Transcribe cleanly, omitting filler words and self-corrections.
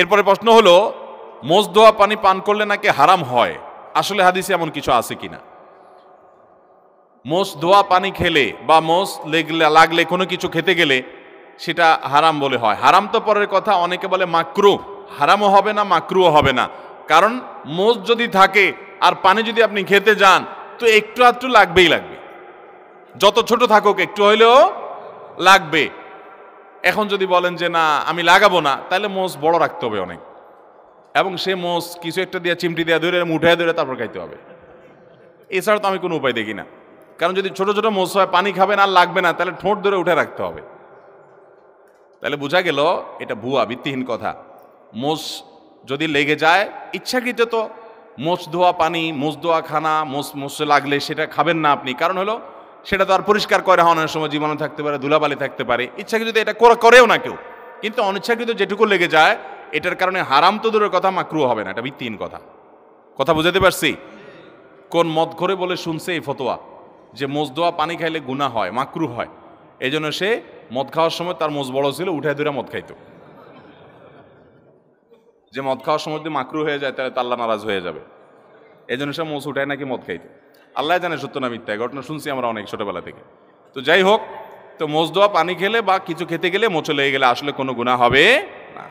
এরপরে প্রশ্ন হলো, মোজ ধোয়া পানি পান করলে নাকি হারাম হয়, আসলে হাদিসে এমন কিছু আছে কিনা? মোজ ধোয়া পানি খেলে বা মোজ লাগলে কোনো কিছু খেতে গেলে সেটা হারাম বলে হয়। হারাম তো পরের কথা, অনেকে বলে মাকরুহ, হারামও হবে না মাকরুহও হবে না। কারণ মোজ যদি থাকে আর পানি যদি আপনি খেতে যান তো একটু আধটু লাগবেই লাগবে, যত ছোট থাকুক একটু হইলেও লাগবে। এখন যদি বলেন যে না আমি লাগাবো না, তাহলে মোজ বড় রাখতে হবে অনেক, এবং সে মোজ কিছু একটা দিয়ে চিমটি দিয়ে ধরে উঠায় ধরে তারপর খাইতে হবে। এছাড়া তো আমি কোনো উপায় দেখি না। কারণ যদি ছোট ছোট মোজ হয়, পানি খাবেন আর লাগবে না, তাহলে ঠোঁট ধরে উঠে রাখতে হবে। তাহলে বোঝা গেল এটা ভুয়া, ভিত্তিহীন কথা। মোজ যদি লেগে যায় ইচ্ছাকৃত, তো মোজ ধোয়া পানি, মোজ ধোয়া খানা, মোজে লাগলে সেটা খাবেন না আপনি। কারণ হলো সেটা তো আর পরিষ্কার করে হওয়ার সময় জীবাণু থাকতে পারে, ধুলাবালি থাকতে পারে। ইচ্ছাকৃত এটা করেও না কেউ, কিন্তু অনিচ্ছাকৃত যেটুকু লেগে যায় এটার কারণে হারাম তো দূরের কথা, মাকরুহ হবে না। এটা ভিত্তিহীন কথা। কথা বুঝাতে পারছি? কোন মদ ঘরে বলে শুনছে এই ফতোয়া যে মোজ ধোয়া পানি খাইলে গুনাহ হয়, মাকরুহ হয়। এই জন্য সে মদ খাওয়ার সময় তার মোজ বড় ছিল, উঠে ধরে মদ খাইতো। যে মদ খাওয়ার সময় যদি মাকরুহ হয়ে যায় তাহলে আল্লাহ নারাজ হয়ে যাবে, এই জন্য সে মোজ উঠায় নাকি মদ খাইতো। আল্লাহ জানে সত্য না মিথ্যা, ঘটনা শুনছি আমরা অনেক ছোটবেলা থেকে। তো যাই হোক, তো মোজ ধোয়া পানি খেলে বা কিছু খেতে গেলে মোচে লেগে গেলে আসলে কোনো গুনাহ হবে না।